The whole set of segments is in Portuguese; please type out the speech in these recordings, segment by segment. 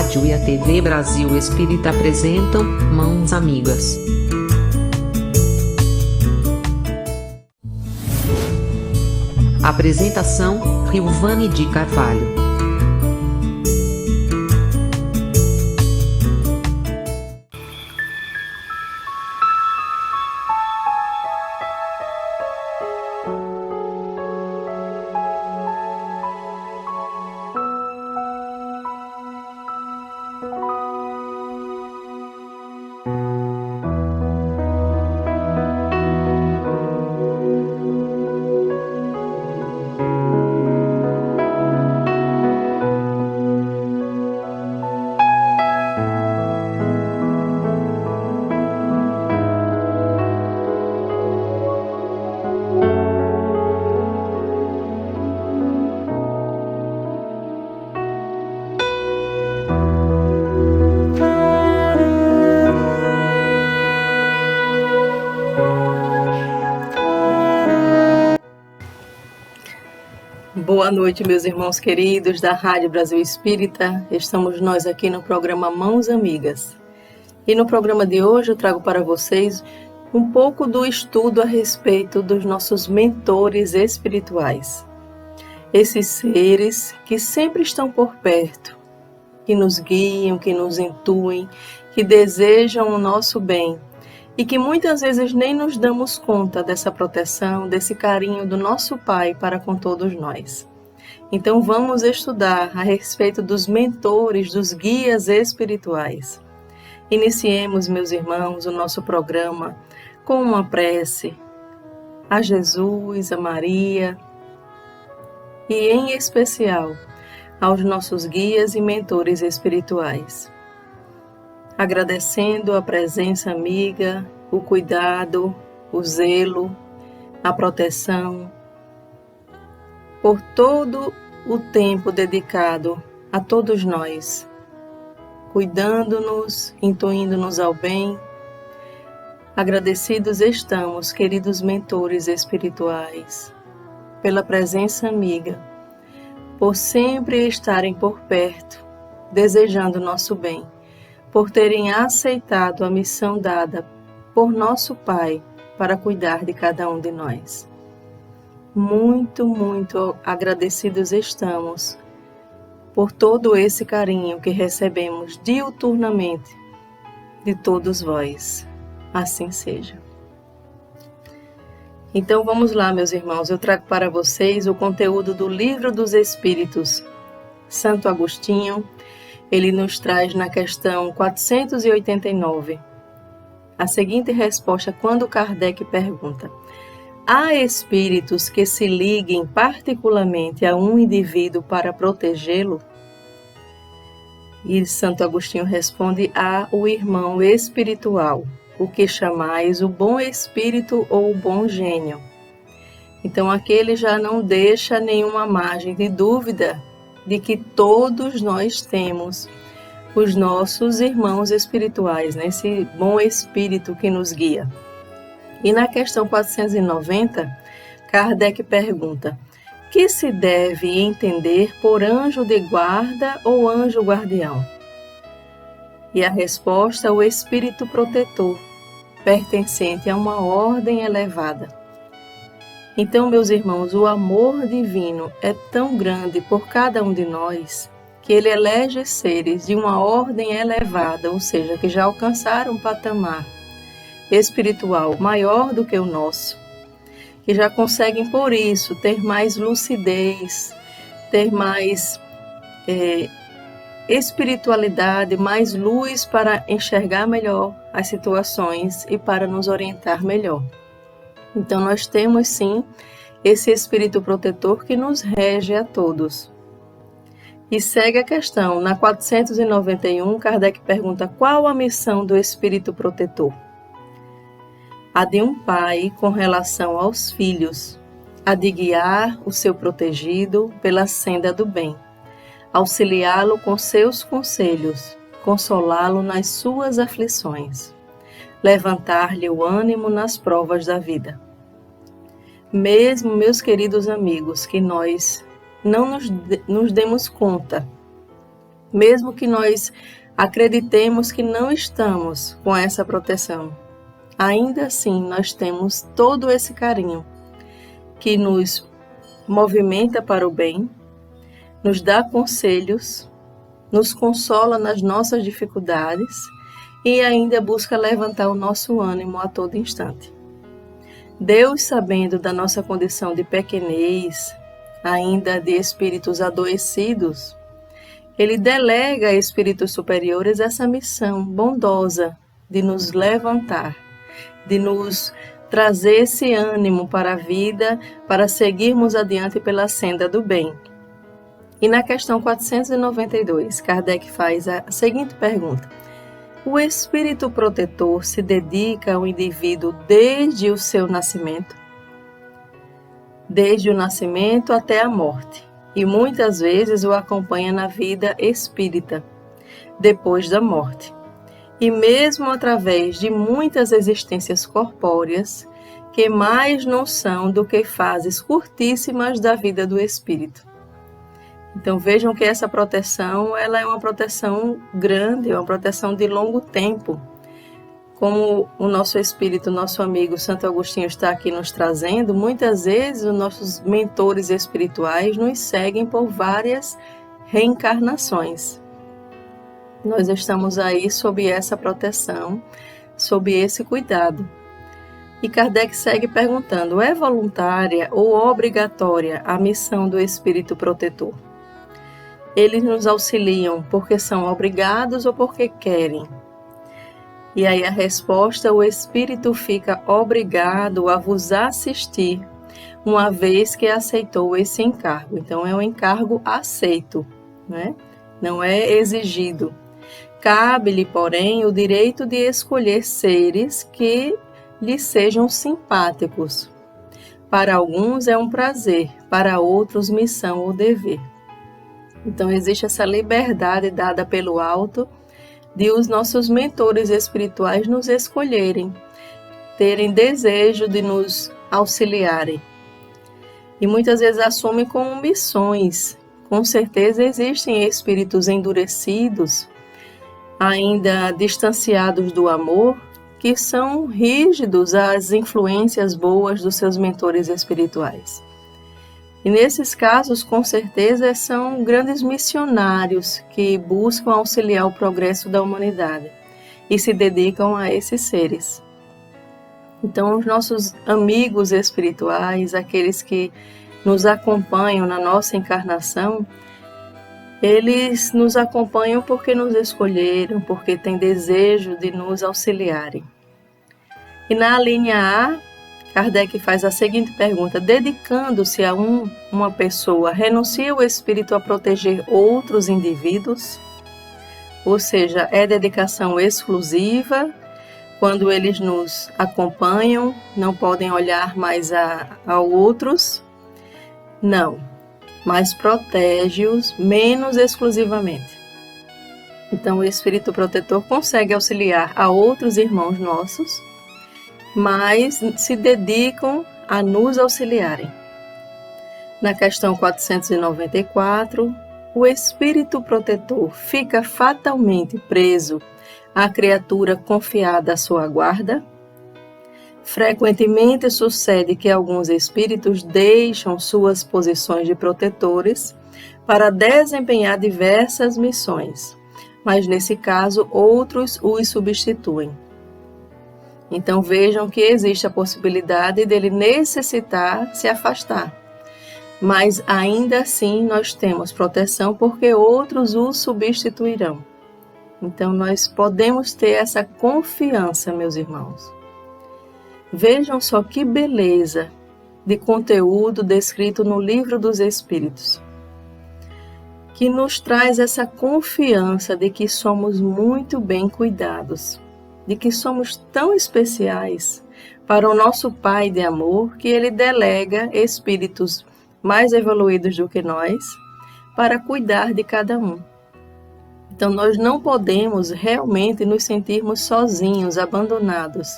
rádio e a TV Brasil Espírita apresentam Mãos Amigas. Apresentação: Rilvane de Carvalho. Boa noite, meus irmãos queridos da Rádio Brasil Espírita. Estamos nós aqui no programa Mãos Amigas. E no programa de hoje eu trago para vocês um pouco do estudo a respeito dos nossos mentores espirituais. Esses seres que sempre estão por perto, que nos guiam, que nos intuem, que desejam o nosso bem e que muitas vezes nem nos damos conta dessa proteção, desse carinho do nosso Pai para com todos nós. Então vamos estudar a respeito dos mentores, dos guias espirituais. Iniciemos, meus irmãos, o nosso programa com uma prece a Jesus, a Maria e, em especial, aos nossos guias e mentores espirituais. Agradecendo a presença amiga, o cuidado, o zelo, a proteção, por todo o tempo dedicado a todos nós, cuidando-nos, intuindo-nos ao bem. Agradecidos estamos, queridos mentores espirituais, pela presença amiga, por sempre estarem por perto, desejando o nosso bem, por terem aceitado a missão dada por nosso Pai para cuidar de cada um de nós. Muito, muito agradecidos estamos por todo esse carinho que recebemos diuturnamente de todos vós. Assim seja. Então vamos lá, meus irmãos, eu trago para vocês o conteúdo do Livro dos Espíritos. Santo Agostinho, ele nos traz na questão 489 a seguinte resposta quando Kardec pergunta: há espíritos que se liguem particularmente a um indivíduo para protegê-lo? E Santo Agostinho responde: há o irmão espiritual, o que chamais o bom espírito ou o bom gênio. Então aqui ele já não deixa nenhuma margem de dúvida de que todos nós temos os nossos irmãos espirituais, né? Esse bom espírito que nos guia. E na questão 490, Kardec pergunta: que se deve entender por anjo de guarda ou anjo guardião? E a resposta: o espírito protetor, pertencente a uma ordem elevada. Então, meus irmãos, o amor divino é tão grande por cada um de nós que ele elege seres de uma ordem elevada, ou seja, que já alcançaram um patamar espiritual maior do que o nosso, que já conseguem, por isso, ter mais lucidez, ter mais espiritualidade, mais luz para enxergar melhor as situações e para nos orientar melhor. Então nós temos sim esse espírito protetor que nos rege a todos. E segue a questão, na 491, Kardec pergunta: qual a missão do espírito protetor? A de um pai com relação aos filhos, a de guiar o seu protegido pela senda do bem, auxiliá-lo com seus conselhos, consolá-lo nas suas aflições, levantar-lhe o ânimo nas provas da vida. Mesmo, meus queridos amigos, que nós não nos demos conta Mesmo que nós acreditemos que não estamos com essa proteção, ainda assim nós temos todo esse carinho que nos movimenta para o bem, nos dá conselhos, nos consola nas nossas dificuldades e ainda busca levantar o nosso ânimo a todo instante. Deus, sabendo da nossa condição de pequenez, ainda de espíritos adoecidos, Ele delega a espíritos superiores essa missão bondosa de nos levantar, de nos trazer esse ânimo para a vida, para seguirmos adiante pela senda do bem. E na questão 492, Kardec faz a seguinte pergunta: o espírito protetor se dedica ao indivíduo desde o seu nascimento? Desde o nascimento até a morte, e muitas vezes o acompanha na vida espírita, depois da morte, e mesmo através de muitas existências corpóreas, que mais não são do que fases curtíssimas da vida do espírito. Então vejam que essa proteção, ela é uma proteção grande, é uma proteção de longo tempo. Como o nosso espírito, nosso amigo Santo Agostinho está aqui nos trazendo, muitas vezes os nossos mentores espirituais nos seguem por várias reencarnações. Nós estamos aí sob essa proteção, sob esse cuidado. E Kardec segue perguntando: é voluntária ou obrigatória a missão do espírito protetor? Eles nos auxiliam porque são obrigados ou porque querem? E aí a resposta: o espírito fica obrigado a vos assistir, uma vez que aceitou esse encargo. Então é um encargo aceito, né? Não é exigido. Cabe-lhe, porém, o direito de escolher seres que lhe sejam simpáticos. Para alguns é um prazer, para outros missão ou dever. Então existe essa liberdade dada pelo alto de os nossos mentores espirituais nos escolherem, terem desejo de nos auxiliarem. E muitas vezes assumem como missões. Com certeza existem espíritos endurecidos, ainda distanciados do amor, que são rígidos às influências boas dos seus mentores espirituais. E nesses casos, com certeza, são grandes missionários que buscam auxiliar o progresso da humanidade e se dedicam a esses seres. Então, os nossos amigos espirituais, aqueles que nos acompanham na nossa encarnação, eles nos acompanham porque nos escolheram, porque têm desejo de nos auxiliarem. E na linha A, Kardec faz a seguinte pergunta: dedicando-se a uma pessoa, renuncia o espírito a proteger outros indivíduos? Ou seja, é dedicação exclusiva, quando eles nos acompanham, não podem olhar mais a outros? Não, mas protege-os menos exclusivamente. Então o espírito protetor consegue auxiliar a outros irmãos nossos, mas se dedicam a nos auxiliarem. Na questão 494, o espírito protetor fica fatalmente preso à criatura confiada à sua guarda? Frequentemente sucede que alguns espíritos deixam suas posições de protetores para desempenhar diversas missões, mas nesse caso outros os substituem. Então vejam que existe a possibilidade dele necessitar se afastar. Mas ainda assim nós temos proteção porque outros o substituirão. Então nós podemos ter essa confiança, meus irmãos. Vejam só que beleza de conteúdo descrito no Livro dos Espíritos, que nos traz essa confiança de que somos muito bem cuidados, de que somos tão especiais para o nosso Pai de amor que Ele delega espíritos mais evoluídos do que nós para cuidar de cada um. Então nós não podemos realmente nos sentirmos sozinhos, abandonados,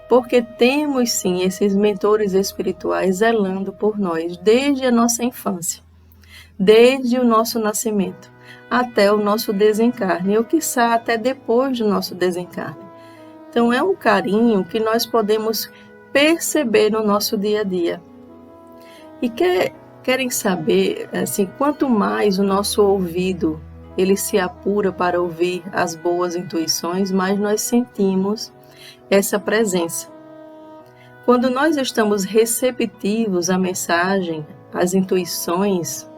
porque temos sim esses mentores espirituais zelando por nós desde a nossa infância. desde o nosso nascimento até o nosso desencarne, ou quiçá até depois do nosso desencarne. Então é um carinho que nós podemos perceber no nosso dia a dia. E querem saber, assim, quanto mais o nosso ouvido ele se apura para ouvir as boas intuições, mais nós sentimos essa presença. Quando nós estamos receptivos à mensagem, às intuições,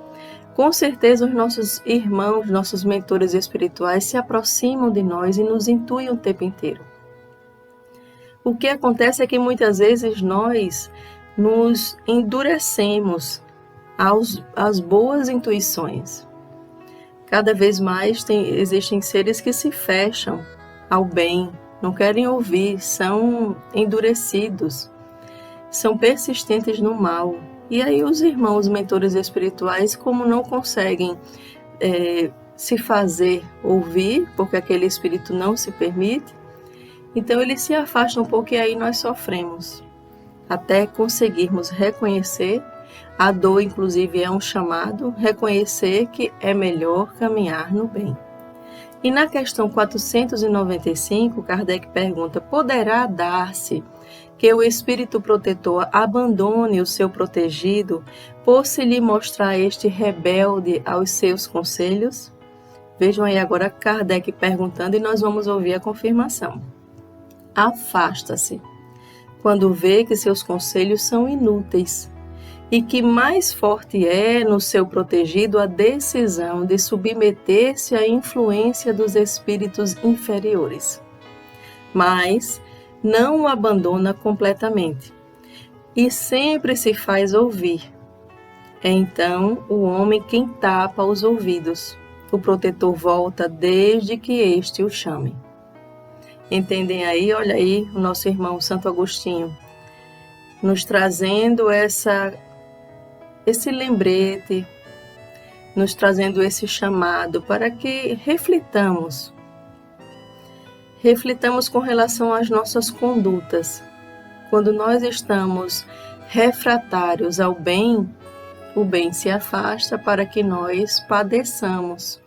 com certeza os nossos irmãos, nossos mentores espirituais se aproximam de nós e nos intuem o tempo inteiro. O que acontece é que muitas vezes nós nos endurecemos às boas intuições. Cada vez mais existem seres que se fecham ao bem, não querem ouvir, são endurecidos, são persistentes no mal. E aí os irmãos mentores espirituais, como não conseguem se fazer ouvir, porque aquele espírito não se permite, então eles se afastam um pouco e aí nós sofremos, até conseguirmos reconhecer. A dor, inclusive, é um chamado, reconhecer que é melhor caminhar no bem. E na questão 495, Kardec pergunta: poderá dar-se que o espírito protetor abandone o seu protegido por se lhe mostrar este rebelde aos seus conselhos? Vejam aí agora Kardec perguntando e nós vamos ouvir a confirmação. Afasta-se quando vê que seus conselhos são inúteis e que mais forte é no seu protegido a decisão de submeter-se à influência dos espíritos inferiores. Mas não o abandona completamente e sempre se faz ouvir. É então o homem quem tapa os ouvidos. O protetor volta desde que este o chame. Entendem aí? Olha aí o nosso irmão Santo Agostinho nos trazendo esse lembrete, nos trazendo esse chamado para que reflitamos com relação às nossas condutas. Quando nós estamos refratários ao bem, o bem se afasta para que nós padeçamos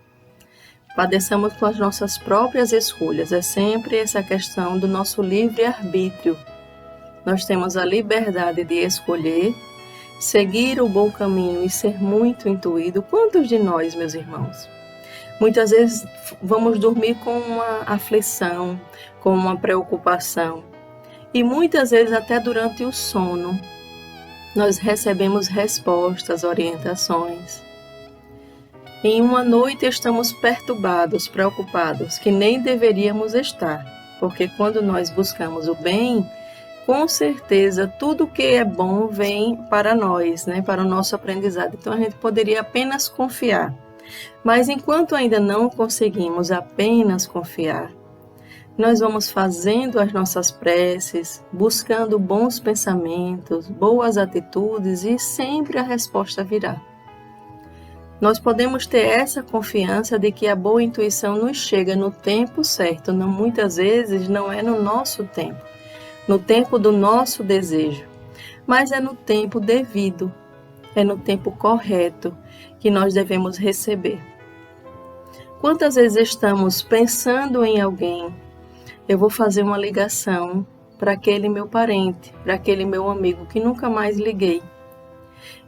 com as nossas próprias escolhas. É sempre essa questão do nosso livre-arbítrio. Nós temos a liberdade de escolher, seguir o bom caminho e ser muito intuído. Quantos de nós, meus irmãos? Muitas vezes vamos dormir com uma aflição, com uma preocupação. E muitas vezes até durante o sono, nós recebemos respostas, orientações. Em uma noite estamos perturbados, preocupados, que nem deveríamos estar. Porque quando nós buscamos o bem, com certeza, tudo que é bom vem para nós, né? Para o nosso aprendizado. Então, a gente poderia apenas confiar. Mas, enquanto ainda não conseguimos apenas confiar, nós vamos fazendo as nossas preces, buscando bons pensamentos, boas atitudes e sempre a resposta virá. Nós podemos ter essa confiança de que a boa intuição nos chega no tempo certo. Não, muitas vezes não é no nosso tempo, no tempo do nosso desejo, mas é no tempo devido, é no tempo correto que nós devemos receber. Quantas vezes estamos pensando em alguém, eu vou fazer uma ligação para aquele meu parente, para aquele meu amigo que nunca mais liguei.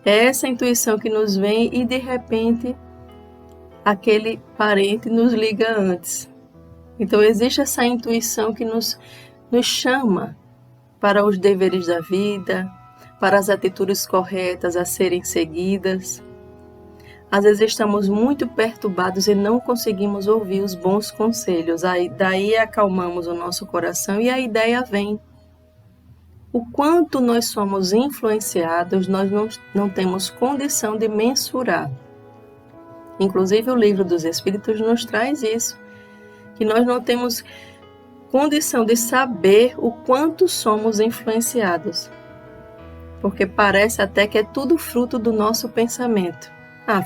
É essa intuição que nos vem e de repente aquele parente nos liga antes. Então existe essa intuição que nos chama para os deveres da vida, para as atitudes corretas a serem seguidas. Às vezes estamos muito perturbados e não conseguimos ouvir os bons conselhos. Daí acalmamos o nosso coração e a ideia vem. O quanto nós somos influenciados, nós não temos condição de mensurar. Inclusive o Livro dos Espíritos nos traz isso, que nós não temos condição de saber o quanto somos influenciados. Porque parece até que é tudo fruto do nosso pensamento.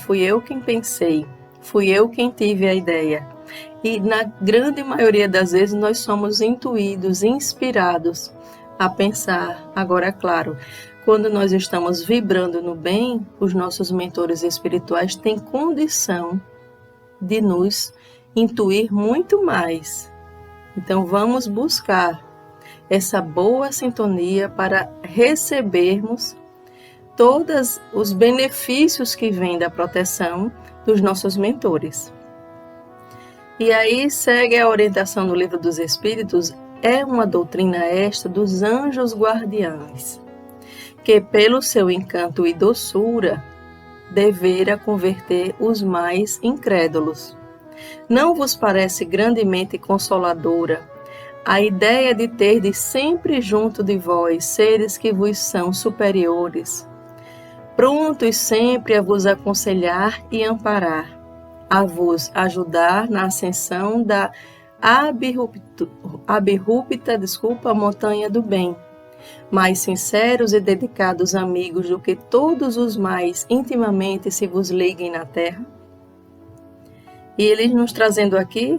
Fui eu quem pensei, fui eu quem tive a ideia. E na grande maioria das vezes nós somos intuídos, inspirados a pensar. Agora, claro, quando nós estamos vibrando no bem, os nossos mentores espirituais têm condição de nos intuir muito mais. Então vamos buscar essa boa sintonia para recebermos todos os benefícios que vêm da proteção dos nossos mentores. E aí segue a orientação do Livro dos Espíritos, é uma doutrina esta dos anjos guardiães, que pelo seu encanto e doçura devera converter os mais incrédulos. Não vos parece grandemente consoladora a ideia de terdes sempre junto de vós seres que vos são superiores, prontos sempre a vos aconselhar e amparar, a vos ajudar na ascensão da abrupta montanha do bem, mais sinceros e dedicados amigos do que todos os mais intimamente se vos liguem na terra? E eles nos trazendo aqui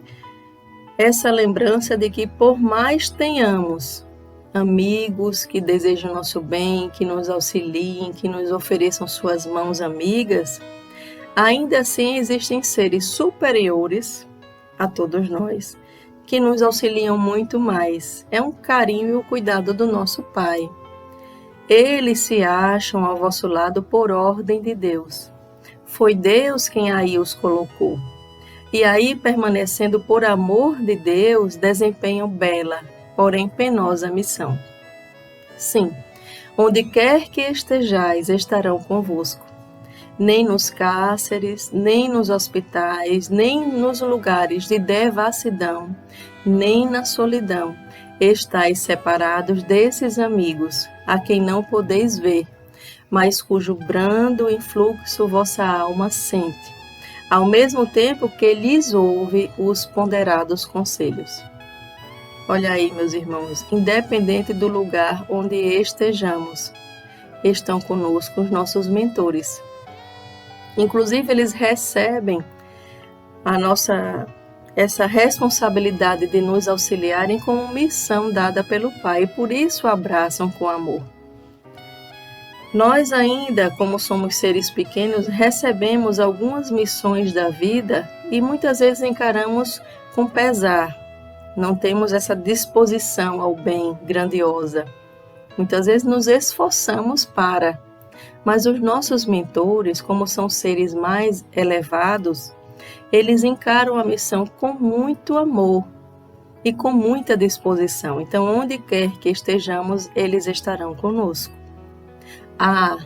essa lembrança de que por mais tenhamos amigos que desejam nosso bem, que nos auxiliem, que nos ofereçam suas mãos amigas, ainda assim existem seres superiores a todos nós, que nos auxiliam muito mais. É um carinho e o cuidado do nosso Pai. Eles se acham ao vosso lado por ordem de Deus. Foi Deus quem aí os colocou. E aí, permanecendo por amor de Deus, desempenham bela, porém penosa missão. Sim, onde quer que estejais, estarão convosco. Nem nos cárceres, nem nos hospitais, nem nos lugares de devassidão, nem na solidão, estáis separados desses amigos, a quem não podeis ver, mas cujo brando influxo vossa alma sente, ao mesmo tempo que lhes ouve os ponderados conselhos. Olha aí, meus irmãos, independente do lugar onde estejamos, estão conosco os nossos mentores. Inclusive, eles recebem essa responsabilidade de nos auxiliarem como missão dada pelo Pai, e por isso abraçam com amor. Nós ainda, como somos seres pequenos, recebemos algumas missões da vida e muitas vezes encaramos com pesar. Não temos essa disposição ao bem grandiosa. Muitas vezes nos esforçamos para, mas os nossos mentores, como são seres mais elevados, eles encaram a missão com muito amor e com muita disposição. Então, onde quer que estejamos, eles estarão conosco. Ah,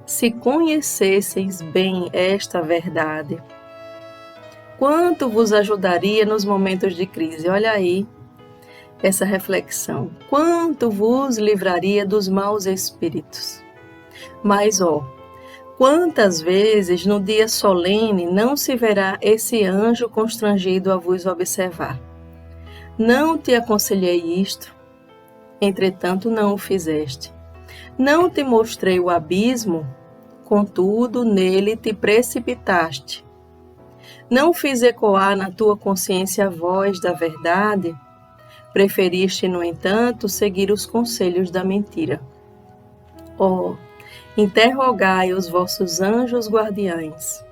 se conhecesseis bem esta verdade, quanto vos ajudaria nos momentos de crise? Olha aí essa reflexão. Quanto vos livraria dos maus espíritos? Mas, quantas vezes no dia solene não se verá esse anjo constrangido a vos observar? Não te aconselhei isto, entretanto não o fizeste. Não te mostrei o abismo, contudo nele te precipitaste. Não fiz ecoar na tua consciência a voz da verdade, preferiste, no entanto, seguir os conselhos da mentira. Interrogai os vossos anjos guardiães.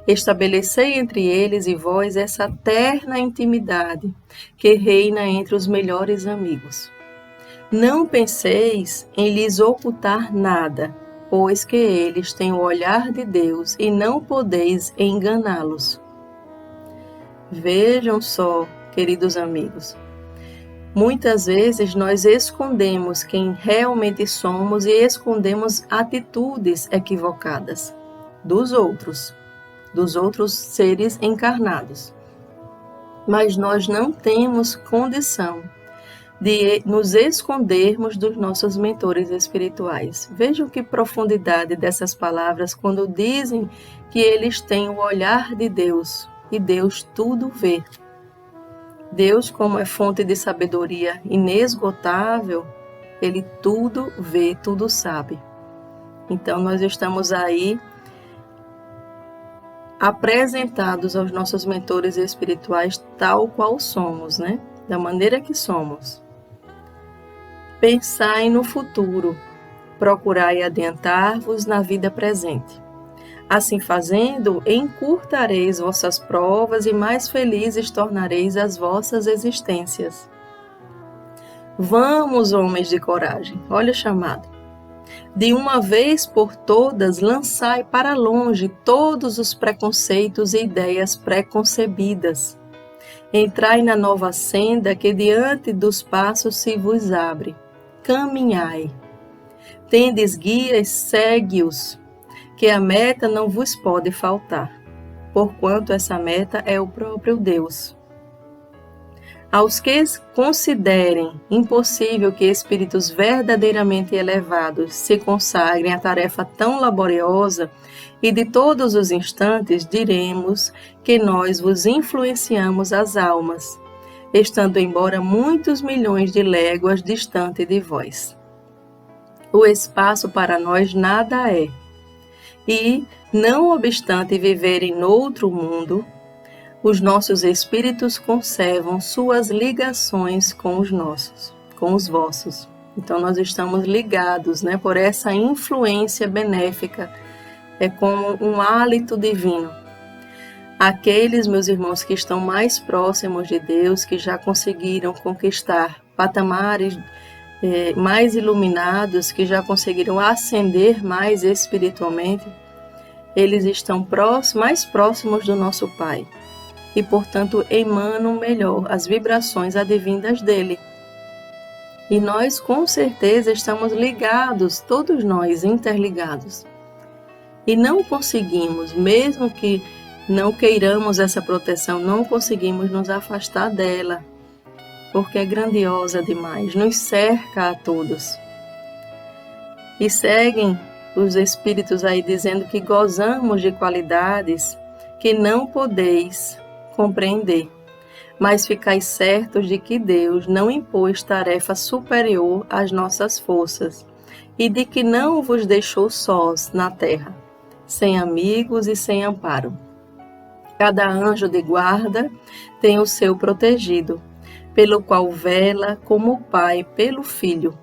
Estabelecei entre eles e vós essa terna intimidade que reina entre os melhores amigos. Não penseis em lhes ocultar nada, pois que eles têm o olhar de Deus e não podeis enganá-los. Vejam só, queridos amigos, muitas vezes nós escondemos quem realmente somos e escondemos atitudes equivocadas dos outros seres encarnados. Mas nós não temos condição de nos escondermos dos nossos mentores espirituais. Vejam que profundidade dessas palavras quando dizem que eles têm o olhar de Deus e Deus tudo vê. Deus, como é fonte de sabedoria inesgotável, Ele tudo vê, tudo sabe. Então nós estamos aí apresentados aos nossos mentores espirituais tal qual somos, né? Da maneira que somos. Pensai no futuro, procurai adiantar-vos na vida presente. Assim fazendo, encurtareis vossas provas e mais felizes tornareis as vossas existências. Vamos, homens de coragem, olha o chamado. De uma vez por todas, lançai para longe todos os preconceitos e ideias preconcebidas. Entrai na nova senda que diante dos passos se vos abre. Caminhai. Tendes guias, segue-os, que a meta não vos pode faltar, porquanto essa meta é o próprio Deus. Aos que considerem impossível que espíritos verdadeiramente elevados se consagrem à tarefa tão laboriosa, e de todos os instantes diremos que nós vos influenciamos as almas, estando embora muitos milhões de léguas distante de vós. O espaço para nós nada é, e, não obstante viverem noutro mundo, os nossos espíritos conservam suas ligações com os vossos. Então nós estamos ligados, por essa influência benéfica, é como um hálito divino. Aqueles, meus irmãos, que estão mais próximos de Deus, que já conseguiram conquistar patamares mais iluminados, que já conseguiram ascender mais espiritualmente, eles estão mais próximos do nosso Pai e, portanto, emanam melhor as vibrações advindas dele. E nós, com certeza, estamos ligados, todos nós, interligados. E não conseguimos, mesmo que não queiramos essa proteção, não conseguimos nos afastar dela, porque é grandiosa demais, nos cerca a todos. E seguem os espíritos aí dizendo que gozamos de qualidades que não podeis compreender, mas ficais certos de que Deus não impôs tarefa superior às nossas forças e de que não vos deixou sós na terra, sem amigos e sem amparo. Cada anjo de guarda tem o seu protegido, pelo qual vela como o Pai pelo Filho.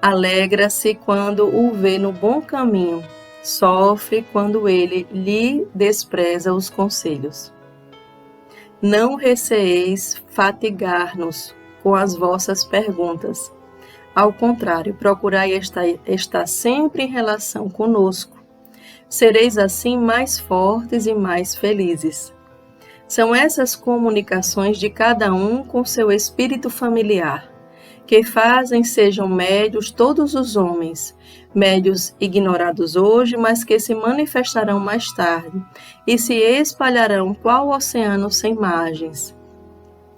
Alegra-se quando o vê no bom caminho, sofre quando ele lhe despreza os conselhos. Não receeis fatigar-nos com as vossas perguntas. Ao contrário, procurai estar sempre em relação conosco. Sereis assim mais fortes e mais felizes. São essas comunicações de cada um com seu espírito familiar, que fazem sejam médios todos os homens, médios ignorados hoje, mas que se manifestarão mais tarde, e se espalharão qual oceano sem margens,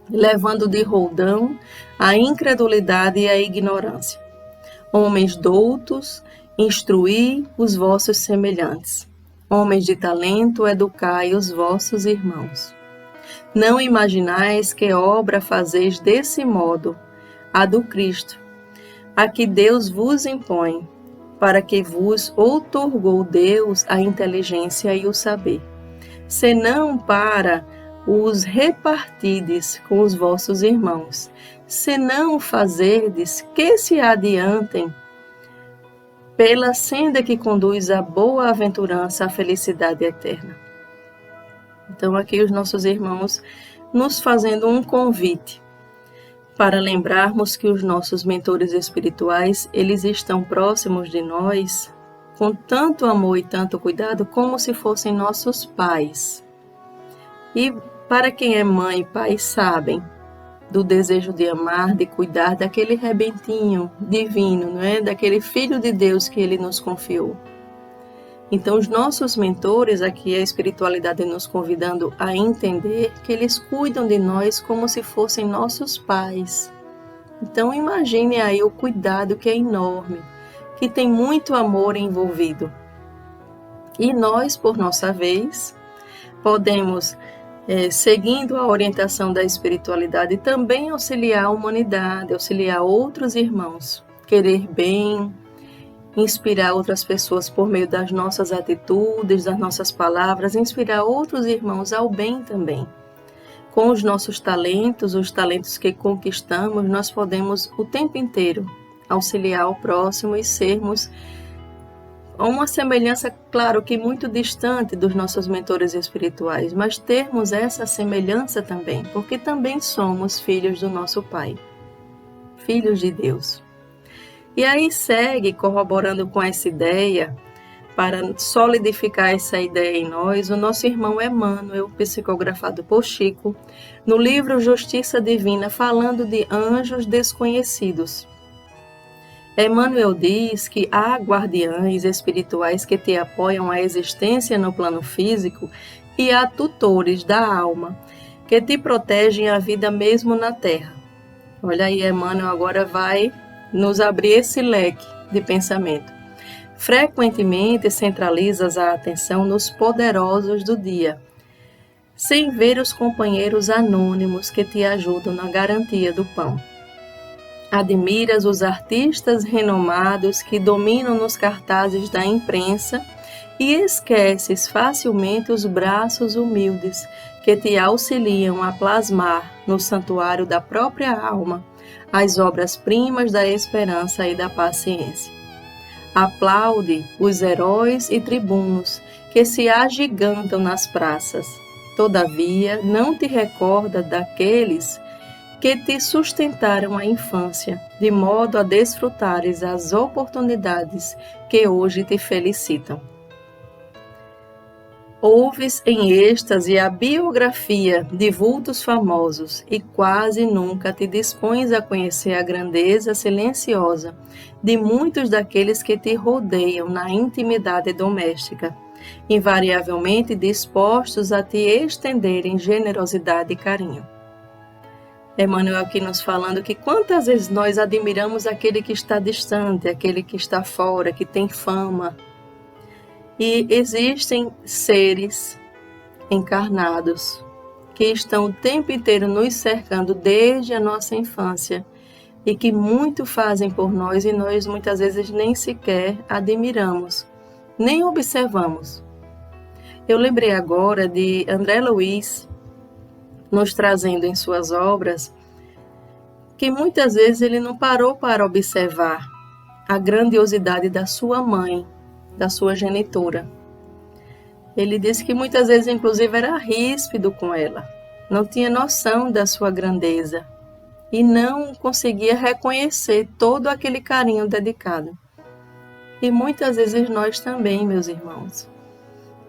levando de roldão a incredulidade e a ignorância. Homens doutos, instruí os vossos semelhantes. Homens de talento, educai os vossos irmãos. Não imaginais que obra fazeis desse modo, a do Cristo, a que Deus vos impõe, para que vos outorgou Deus a inteligência e o saber, senão para os repartides com os vossos irmãos, senão fazerdes que se adiantem pela senda que conduz à boa-aventurança, à felicidade eterna. Então aqui os nossos irmãos nos fazendo um convite para lembrarmos que os nossos mentores espirituais, eles estão próximos de nós com tanto amor e tanto cuidado como se fossem nossos pais. E para quem é mãe e pai sabem do desejo de amar, de cuidar daquele rebentinho divino, não é? Daquele filho de Deus que ele nos confiou. Então, os nossos mentores, aqui a espiritualidade nos convidando a entender que eles cuidam de nós como se fossem nossos pais. Então, imagine aí o cuidado que é enorme, que tem muito amor envolvido. E nós, por nossa vez, podemos, seguindo a orientação da espiritualidade, também auxiliar a humanidade, auxiliar outros irmãos, querer bem, inspirar outras pessoas por meio das nossas atitudes, das nossas palavras, inspirar outros irmãos ao bem também. Com os nossos talentos, os talentos que conquistamos, nós podemos o tempo inteiro auxiliar o próximo e sermos uma semelhança, claro que muito distante dos nossos mentores espirituais, mas termos essa semelhança também, porque também somos filhos do nosso Pai, filhos de Deus. E aí segue corroborando com essa ideia, para solidificar essa ideia em nós, o nosso irmão Emmanuel, psicografado por Chico, no livro Justiça Divina, falando de anjos desconhecidos. Emmanuel diz que há guardiães espirituais que te apoiam a existência no plano físico e há tutores da alma que te protegem a vida mesmo na terra. Olha aí, Emmanuel agora vai nos abrir esse leque de pensamento. Frequentemente centralizas a atenção nos poderosos do dia, sem ver os companheiros anônimos que te ajudam na garantia do pão. Admiras os artistas renomados que dominam nos cartazes da imprensa e esqueces facilmente os braços humildes que te auxiliam a plasmar no santuário da própria alma as obras-primas da esperança e da paciência. Aplaude os heróis e tribunos que se agigantam nas praças. Todavia, não te recorda daqueles que te sustentaram a infância, de modo a desfrutares as oportunidades que hoje te felicitam. Ouves em êxtase a biografia de vultos famosos e quase nunca te dispões a conhecer a grandeza silenciosa de muitos daqueles que te rodeiam na intimidade doméstica, invariavelmente dispostos a te estenderem generosidade e carinho. Emmanuel aqui nos falando que quantas vezes nós admiramos aquele que está distante, aquele que está fora, que tem fama. E existem seres encarnados que estão o tempo inteiro nos cercando desde a nossa infância e que muito fazem por nós e nós muitas vezes nem sequer admiramos, nem observamos. Eu lembrei agora de André Luiz nos trazendo em suas obras que muitas vezes ele não parou para observar a grandiosidade da sua mãe, da sua genitora. Ele disse que muitas vezes, inclusive, era ríspido com ela, não tinha noção da sua grandeza e não conseguia reconhecer todo aquele carinho dedicado. E muitas vezes nós também, meus irmãos.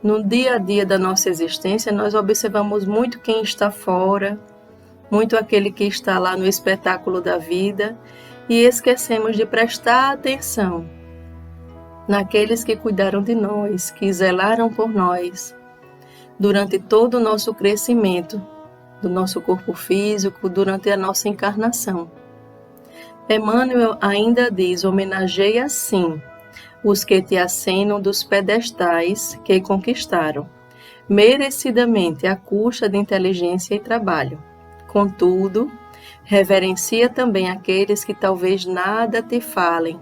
No dia a dia da nossa existência, nós observamos muito quem está fora, muito aquele que está lá no espetáculo da vida e esquecemos de prestar atenção naqueles que cuidaram de nós, que zelaram por nós durante todo o nosso crescimento, do nosso corpo físico, durante a nossa encarnação. Emmanuel ainda diz: homenageia sim os que te acenam dos pedestais que conquistaram, merecidamente à custa de inteligência e trabalho. Contudo, reverencia também aqueles que talvez nada te falem,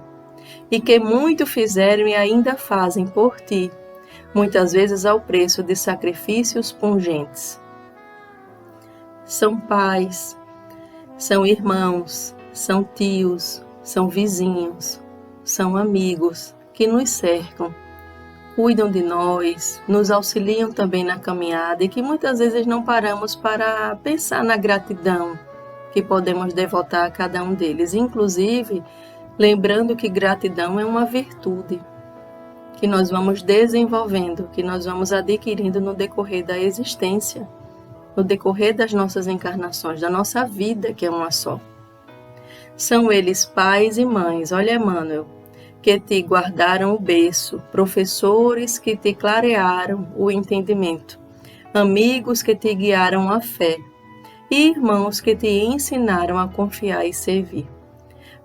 e que muito fizeram e ainda fazem por ti, muitas vezes ao preço de sacrifícios pungentes. São pais, são irmãos, são tios, são vizinhos, são amigos que nos cercam, cuidam de nós, nos auxiliam também na caminhada e que muitas vezes não paramos para pensar na gratidão que podemos devotar a cada um deles, inclusive lembrando que gratidão é uma virtude que nós vamos desenvolvendo, que nós vamos adquirindo no decorrer da existência, no decorrer das nossas encarnações, da nossa vida, que é uma só. São eles pais e mães, olha Emmanuel, que te guardaram o berço, professores que te clarearam o entendimento, amigos que te guiaram a fé e irmãos que te ensinaram a confiar e servir.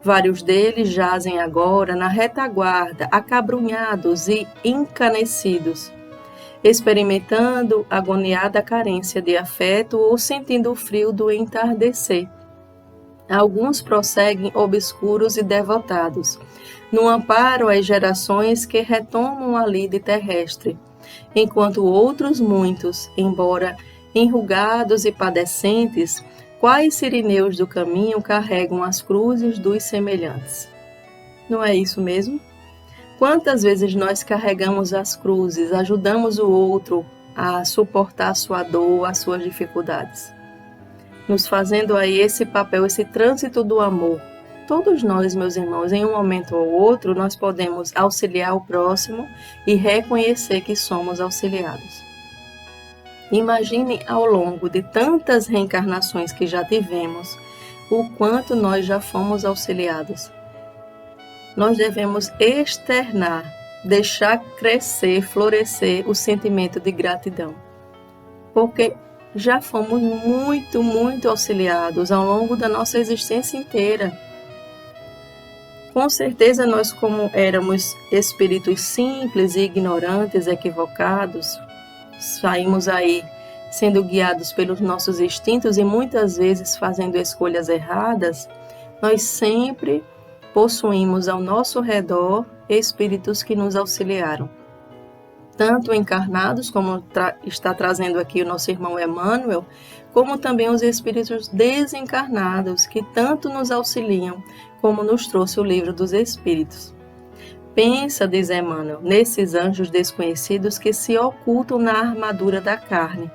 Vários deles jazem agora na retaguarda, acabrunhados e encanecidos, experimentando agoniada carência de afeto ou sentindo o frio do entardecer. Alguns prosseguem obscuros e devotados, no amparo às gerações que retomam a lide terrestre, enquanto outros muitos, embora enrugados e padecentes, quais sirineus do caminho carregam as cruzes dos semelhantes. Não é isso mesmo? Quantas vezes nós carregamos as cruzes, ajudamos o outro a suportar a sua dor, as suas dificuldades, nos fazendo aí esse papel, esse trânsito do amor. Todos nós, meus irmãos, em um momento ou outro, nós podemos auxiliar o próximo e reconhecer que somos auxiliados. Imagine ao longo de tantas reencarnações que já tivemos, o quanto nós já fomos auxiliados. Nós devemos externar, deixar crescer, florescer o sentimento de gratidão. Porque já fomos muito, muito auxiliados ao longo da nossa existência inteira. Com certeza nós, como éramos espíritos simples e ignorantes, equivocados, saímos aí sendo guiados pelos nossos instintos e muitas vezes fazendo escolhas erradas, nós sempre possuímos ao nosso redor espíritos que nos auxiliaram. Tanto encarnados, como está trazendo aqui o nosso irmão Emmanuel, como também os espíritos desencarnados, que tanto nos auxiliam, como nos trouxe o livro dos Espíritos. Pensa, diz Emmanuel, nesses anjos desconhecidos que se ocultam na armadura da carne.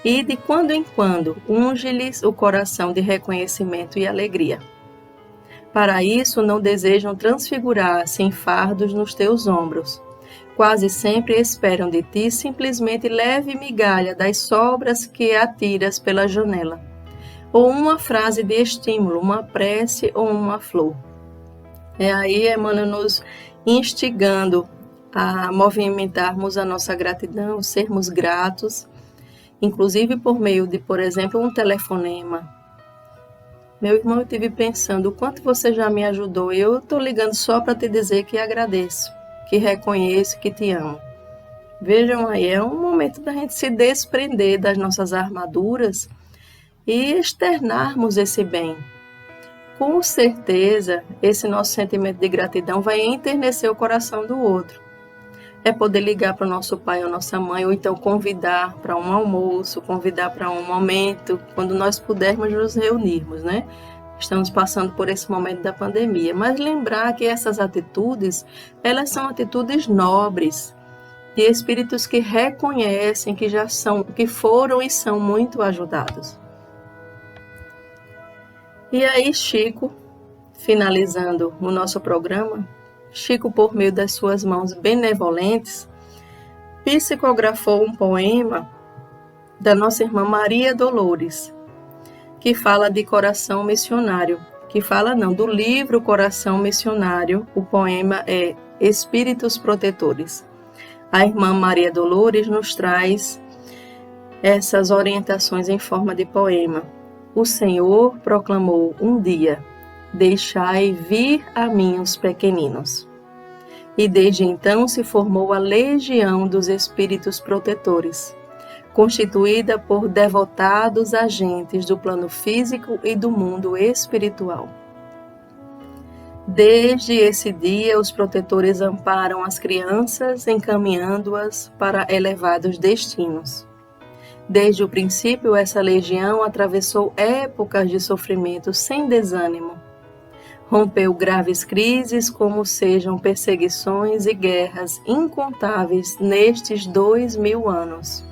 E de quando em quando, unge-lhes o coração de reconhecimento e alegria. Para isso, não desejam transfigurar-se em fardos nos teus ombros. Quase sempre esperam de ti simplesmente leve migalha das sobras que atiras pela janela, ou uma frase de estímulo, uma prece ou uma flor. É aí Emmanuel nos instigando a movimentarmos a nossa gratidão, sermos gratos, inclusive por meio de, por exemplo, um telefonema. Meu irmão, eu estive pensando o quanto você já me ajudou e eu estou ligando só para te dizer que agradeço, que reconheço, que te amo. Vejam aí, é um momento da gente se desprender das nossas armaduras e externarmos esse bem. Com certeza, esse nosso sentimento de gratidão vai enternecer o coração do outro. É poder ligar para o nosso pai ou nossa mãe, ou então convidar para um almoço, convidar para um momento, quando nós pudermos nos reunirmos, né? Estamos passando por esse momento da pandemia, mas lembrar que essas atitudes, elas são atitudes nobres, de espíritos que reconhecem que já são, que foram e são muito ajudados. E aí Chico, finalizando o nosso programa, Chico, por meio das suas mãos benevolentes, psicografou um poema da nossa irmã Maria Dolores, que fala de coração missionário, do livro Coração Missionário. O poema é Espíritos Protetores. A irmã Maria Dolores nos traz essas orientações em forma de poema. O Senhor proclamou um dia: deixai vir a mim os pequeninos. E desde então se formou a legião dos espíritos protetores, constituída por devotados agentes do plano físico e do mundo espiritual. Desde esse dia, os protetores amparam as crianças, encaminhando-as para elevados destinos. Desde o princípio, essa legião atravessou épocas de sofrimento sem desânimo. Rompeu graves crises, como sejam perseguições e guerras incontáveis nestes 2000 anos,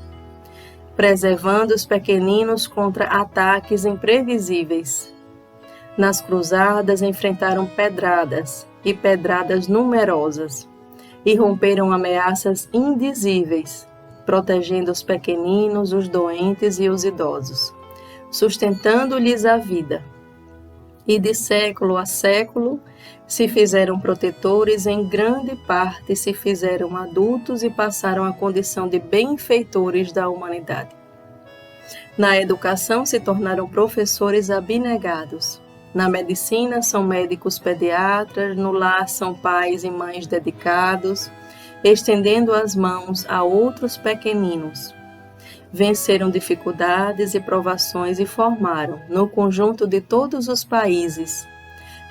preservando os pequeninos contra ataques imprevisíveis. Nas cruzadas enfrentaram pedradas, e pedradas numerosas, e romperam ameaças indizíveis, protegendo os pequeninos, os doentes e os idosos, sustentando-lhes a vida. E de século a século se fizeram protetores, em grande parte se fizeram adultos e passaram a condição de benfeitores da humanidade. Na educação se tornaram professores abnegados. Na medicina são médicos pediatras, no lar são pais e mães dedicados, estendendo as mãos a outros pequeninos. Venceram dificuldades e provações e formaram, no conjunto de todos os países,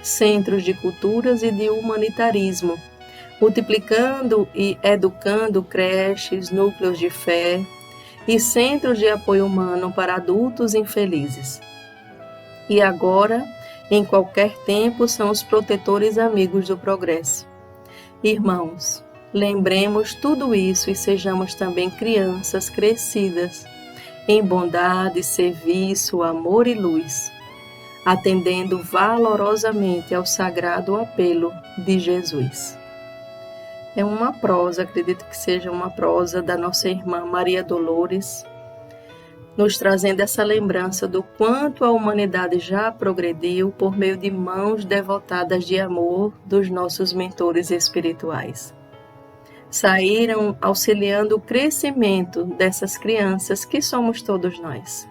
centros de culturas e de humanitarismo, multiplicando e educando creches, núcleos de fé e centros de apoio humano para adultos infelizes. E agora em qualquer tempo são os protetores amigos do progresso. Irmãos, lembremos tudo isso e sejamos também crianças crescidas em bondade, serviço, amor e luz, atendendo valorosamente ao sagrado apelo de Jesus. É uma prosa, acredito que seja uma prosa da nossa irmã Maria Dolores, nos trazendo essa lembrança do quanto a humanidade já progrediu por meio de mãos devotadas de amor dos nossos mentores espirituais. Saíram auxiliando o crescimento dessas crianças que somos todos nós.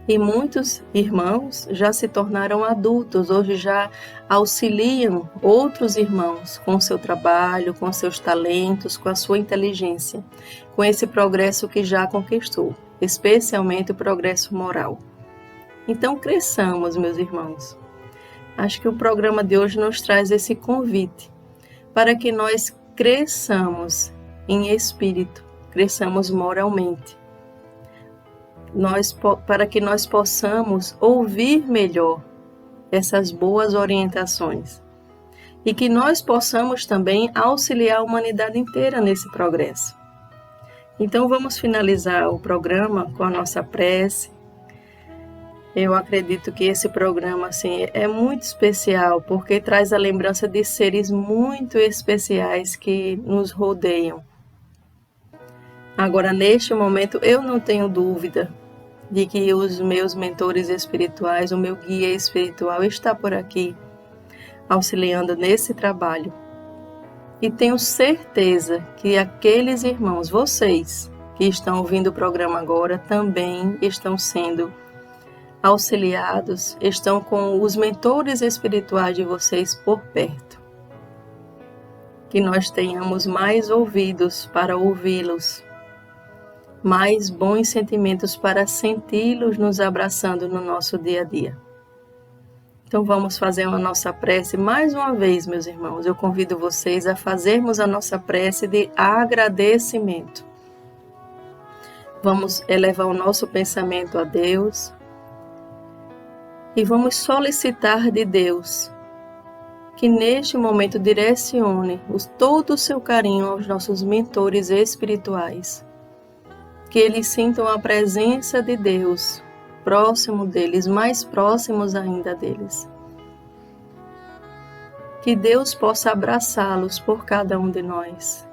E muitos irmãos já se tornaram adultos, hoje já auxiliam outros irmãos com o seu trabalho, com seus talentos, com a sua inteligência, com esse progresso que já conquistou, especialmente o progresso moral. Então cresçamos, meus irmãos. Acho que o programa de hoje nos traz esse convite para que nós cresçamos em espírito, cresçamos moralmente, para que nós possamos ouvir melhor essas boas orientações e que nós possamos também auxiliar a humanidade inteira nesse progresso. Então vamos finalizar o programa com a nossa prece. Eu acredito que esse programa assim, é muito especial, porque traz a lembrança de seres muito especiais que nos rodeiam. Agora, neste momento, eu não tenho dúvida de que os meus mentores espirituais, o meu guia espiritual está por aqui, auxiliando nesse trabalho. E tenho certeza que aqueles irmãos, vocês, que estão ouvindo o programa agora, também estão sendo auxiliados, estão com os mentores espirituais de vocês por perto. Que nós tenhamos mais ouvidos para ouvi-los, mais bons sentimentos para senti-los nos abraçando no nosso dia a dia. Então vamos fazer a nossa prece mais uma vez, meus irmãos. Eu convido vocês a fazermos a nossa prece de agradecimento. Vamos elevar o nosso pensamento a Deus e vamos solicitar de Deus que neste momento direcione todo o seu carinho aos nossos mentores espirituais, que eles sintam a presença de Deus próximo deles, mais próximos ainda deles. Que Deus possa abraçá-los por cada um de nós.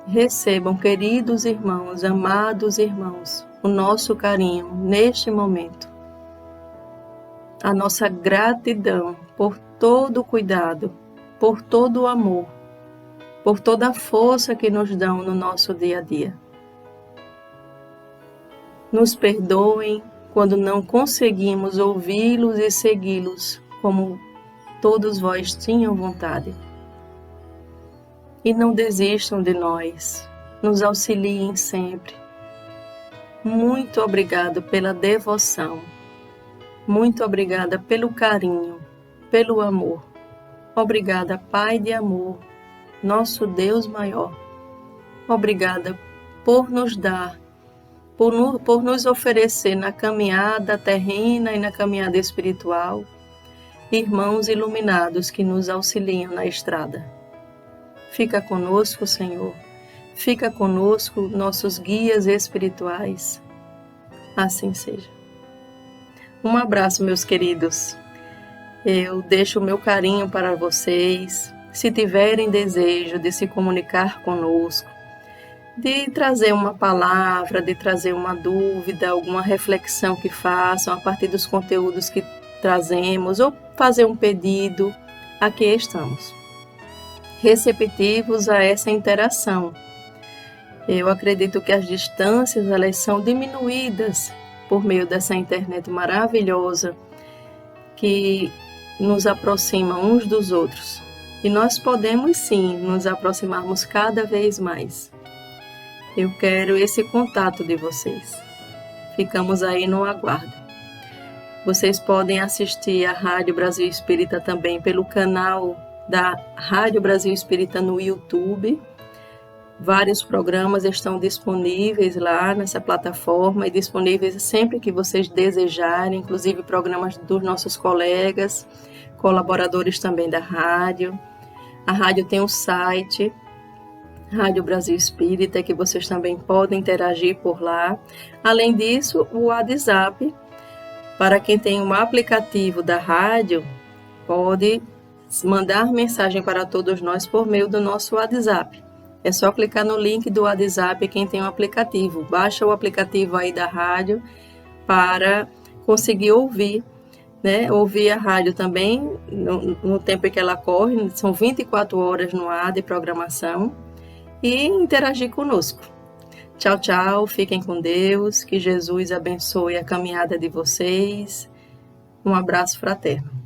Recebam, queridos irmãos, amados irmãos, o nosso carinho neste momento. A nossa gratidão por todo o cuidado, por todo o amor, por toda a força que nos dão no nosso dia a dia. Nos perdoem quando não conseguimos ouvi-los e segui-los como todos vós tinham vontade. E não desistam de nós, nos auxiliem sempre. Muito obrigado pela devoção. Muito obrigada pelo carinho, pelo amor. Obrigada, Pai de amor, nosso Deus maior. Obrigada por nos dar, por nos oferecer na caminhada terrena e na caminhada espiritual, irmãos iluminados que nos auxiliam na estrada. Fica conosco, Senhor. Fica conosco, nossos guias espirituais. Assim seja. Um abraço, meus queridos. Eu deixo o meu carinho para vocês. Se tiverem desejo de se comunicar conosco, de trazer uma palavra, de trazer uma dúvida, alguma reflexão que façam a partir dos conteúdos que trazemos, ou fazer um pedido, aqui estamos, receptivos a essa interação. Eu acredito que as distâncias, elas são diminuídas por meio dessa internet maravilhosa que nos aproxima uns dos outros. E nós podemos sim nos aproximarmos cada vez mais. Eu quero esse contato de vocês. Ficamos aí no aguardo. Vocês podem assistir a Rádio Brasil Espírita também pelo canal da Rádio Brasil Espírita no YouTube. Vários programas estão disponíveis lá nessa plataforma e disponíveis sempre que vocês desejarem, inclusive programas dos nossos colegas, colaboradores também da rádio. A rádio tem um site, Rádio Brasil Espírita, que vocês também podem interagir por lá. Além disso, o WhatsApp, para quem tem um aplicativo da rádio, pode mandar mensagem para todos nós por meio do nosso WhatsApp. É só clicar no link do WhatsApp, quem tem o aplicativo. Baixa o aplicativo aí da rádio para conseguir ouvir, né? Ouvir a rádio também no tempo em que ela corre, são 24 horas no ar de programação, e interagir conosco. Tchau, tchau, fiquem com Deus, que Jesus abençoe a caminhada de vocês. Um abraço fraterno.